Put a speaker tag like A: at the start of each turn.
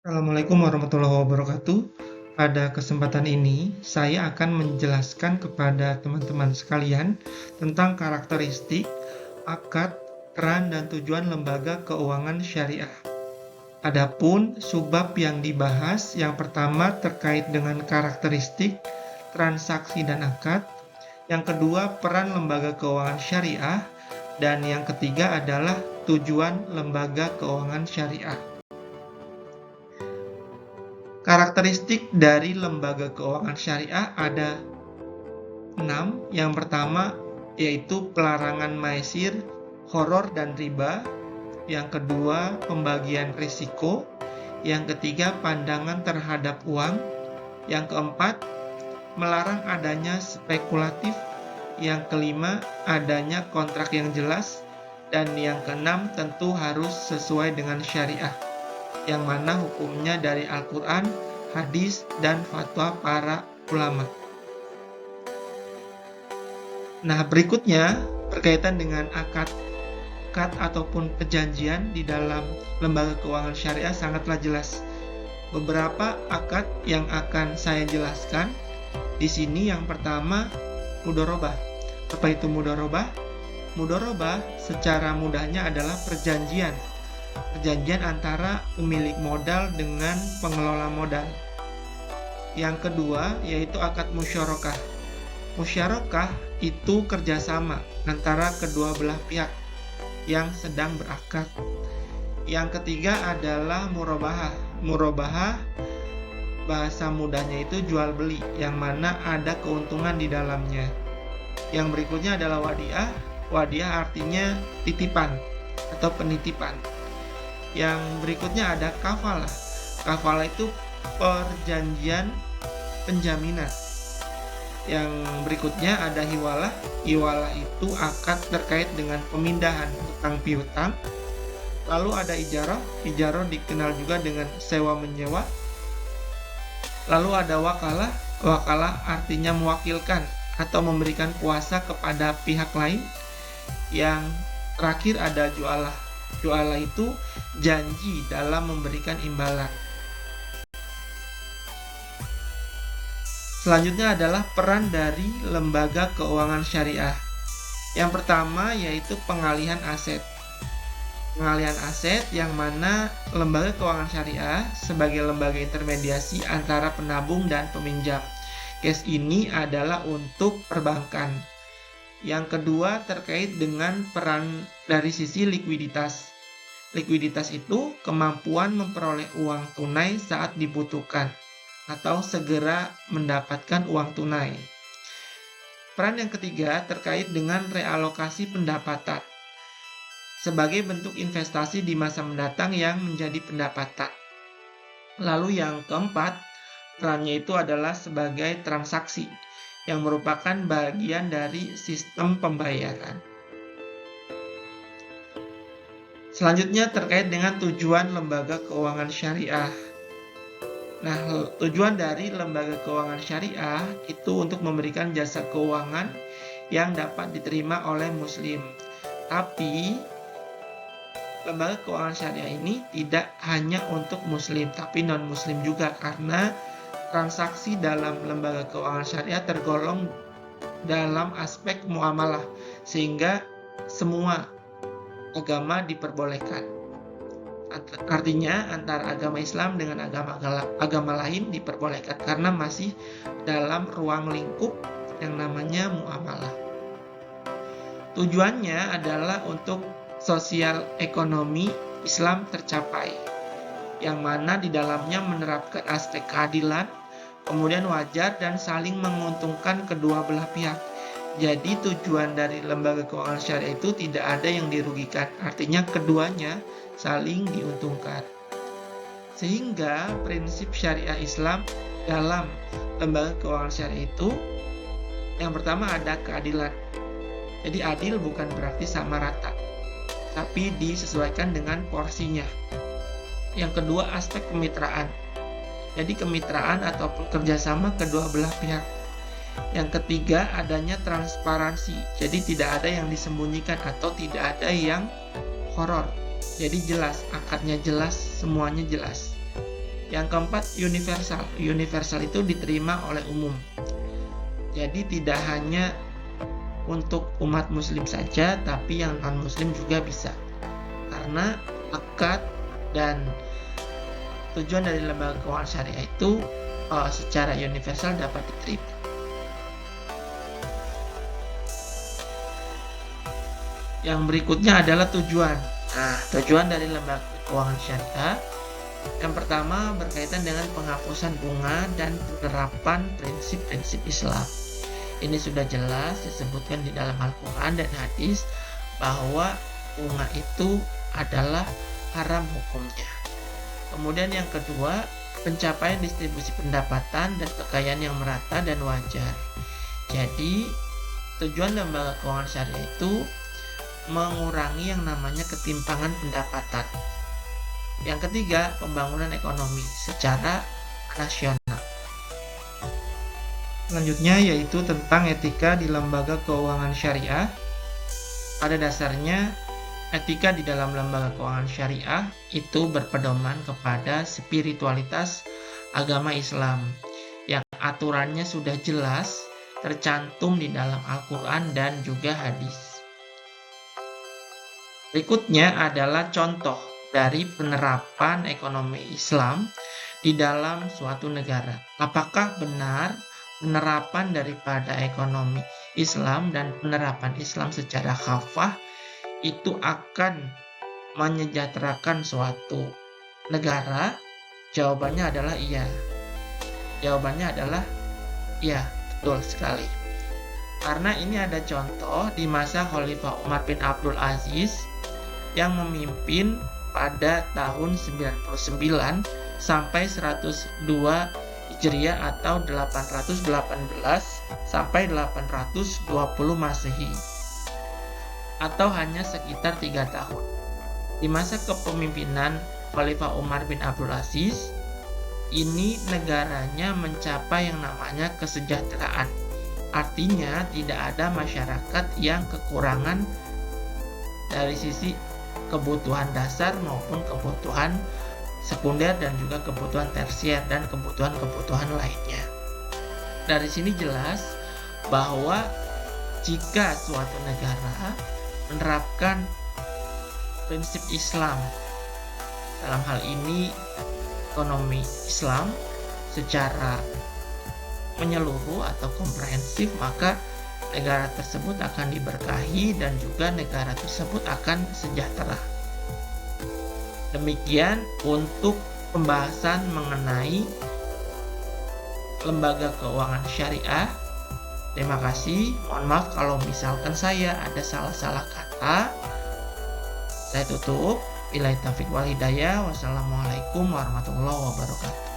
A: Assalamualaikum warahmatullahi wabarakatuh. Pada kesempatan ini, saya akan menjelaskan kepada teman-teman sekalian tentang karakteristik, akad, peran, dan tujuan lembaga keuangan syariah. Adapun subbab yang dibahas, yang pertama terkait dengan karakteristik, transaksi, dan akad. Yang kedua, peran lembaga keuangan syariah. Dan yang ketiga adalah tujuan lembaga keuangan syariah. Karakteristik dari lembaga keuangan syariah ada 6. Yang pertama yaitu pelarangan maisir, horor, dan riba. Yang kedua, pembagian risiko. Yang ketiga, pandangan terhadap uang. Yang keempat, melarang adanya spekulatif. Yang kelima, adanya kontrak yang jelas. Dan yang keenam, tentu harus sesuai dengan syariah, yang mana hukumnya dari Al-Quran, hadis, dan fatwa para ulama. Nah, berikutnya berkaitan dengan akad ataupun perjanjian di dalam lembaga keuangan syariah sangatlah jelas. Beberapa akad yang akan saya jelaskan di sini. Yang pertama, mudharabah. Apa itu mudharabah? Mudharabah secara mudahnya adalah perjanjian antara pemilik modal dengan pengelola modal. Yang kedua yaitu akad musyarakah. Musyarakah itu kerjasama antara kedua belah pihak yang sedang berakad. Yang ketiga adalah murabahah. Murabahah bahasa mudahnya itu jual beli, yang mana ada keuntungan di dalamnya. Yang berikutnya adalah wadiah. Wadiah artinya titipan atau penitipan. Yang berikutnya ada kafalah. Kafalah itu perjanjian penjaminan. Yang berikutnya ada hiwalah. Hiwalah itu akad terkait dengan pemindahan utang piutang. Lalu ada ijarah. Ijarah dikenal juga dengan sewa menyewa. Lalu ada wakalah. Wakalah artinya mewakilkan atau memberikan kuasa kepada pihak lain. Yang terakhir ada jualah. Jualah itu janji dalam memberikan imbalan. Selanjutnya adalah peran dari lembaga keuangan syariah. Yang pertama yaitu pengalihan aset. Pengalihan aset yang mana lembaga keuangan syariah sebagai lembaga intermediasi antara penabung dan peminjam. Case ini adalah untuk perbankan. Yang kedua terkait dengan peran dari sisi likuiditas. Likuiditas itu kemampuan memperoleh uang tunai saat dibutuhkan atau segera mendapatkan uang tunai. Peran yang ketiga terkait dengan realokasi pendapatan sebagai bentuk investasi di masa mendatang yang menjadi pendapatan. Lalu yang keempat, perannya itu adalah sebagai transaksi yang merupakan bagian dari sistem pembayaran. Selanjutnya terkait dengan tujuan lembaga keuangan syariah. Nah, tujuan dari lembaga keuangan syariah itu untuk memberikan jasa keuangan yang dapat diterima oleh muslim. Tapi lembaga keuangan syariah ini tidak hanya untuk muslim, tapi non-muslim juga, karena transaksi dalam lembaga keuangan syariah tergolong dalam aspek muamalah, sehingga semua agama diperbolehkan. Artinya antara agama Islam dengan agama lain diperbolehkan karena masih dalam ruang lingkup yang namanya muamalah. Tujuannya adalah untuk sosial ekonomi Islam tercapai, yang mana di dalamnya menerapkan aspek keadilan, kemudian wajar dan saling menguntungkan kedua belah pihak. Jadi tujuan dari lembaga keuangan syariah itu tidak ada yang dirugikan, artinya keduanya saling diuntungkan. Sehingga prinsip syariah Islam dalam lembaga keuangan syariah itu, yang pertama ada keadilan. Jadi adil bukan berarti sama rata, tapi disesuaikan dengan porsinya. Yang kedua, aspek kemitraan. Jadi kemitraan ataupun kerjasama kedua belah pihak. Yang ketiga, adanya transparansi. Jadi tidak ada yang disembunyikan atau tidak ada yang horor. Jadi jelas, akadnya jelas, semuanya jelas. Yang keempat, universal. Universal itu diterima oleh umum. Jadi tidak hanya untuk umat muslim saja, tapi yang non-muslim juga bisa. Karena akad dan tujuan dari lembaga keuangan syariah itu secara universal dapat diterima. Yang berikutnya adalah tujuan. Nah, tujuan dari lembaga keuangan syariah yang pertama berkaitan dengan penghapusan bunga dan penerapan prinsip-prinsip Islam. Ini sudah jelas disebutkan di dalam Al-Quran dan hadis bahwa bunga itu adalah haram hukumnya. Kemudian yang kedua, pencapaian distribusi pendapatan dan kekayaan yang merata dan wajar. Jadi, tujuan lembaga keuangan syariah itu mengurangi yang namanya ketimpangan pendapatan. Yang ketiga, pembangunan ekonomi secara nasional. Selanjutnya yaitu tentang etika di lembaga keuangan syariah. Pada dasarnya, etika di dalam lembaga keuangan syariah itu berpedoman kepada spiritualitas agama Islam yang aturannya sudah jelas tercantum di dalam Al-Quran dan juga hadis. Berikutnya adalah contoh dari penerapan ekonomi Islam di dalam suatu negara. Apakah benar penerapan daripada ekonomi Islam dan penerapan Islam secara khafah itu akan menyejahterakan suatu negara? Jawabannya adalah iya. Jawabannya adalah iya, betul sekali. Karena ini ada contoh di masa Khalifah Umar bin Abdul Aziz yang memimpin pada tahun 99 sampai 102 Hijriah atau 818 sampai 820 Masehi, atau hanya sekitar 3 tahun. Di masa kepemimpinan Khalifah Umar bin Abdul Aziz, ini negaranya mencapai yang namanya kesejahteraan. Artinya tidak ada masyarakat yang kekurangan dari sisi kebutuhan dasar maupun kebutuhan sekunder dan juga kebutuhan tersier dan kebutuhan-kebutuhan lainnya. Dari sini jelas bahwa jika suatu negara menerapkan prinsip Islam, dalam hal ini ekonomi Islam secara menyeluruh atau komprehensif, maka negara tersebut akan diberkahi dan juga negara tersebut akan sejahtera. Demikian untuk pembahasan mengenai lembaga keuangan syariah. Terima kasih. Mohon maaf kalau misalkan saya ada salah-salah kata. Saya tutup. Billahi taufiq wal hidayah. Wassalamualaikum warahmatullahi wabarakatuh.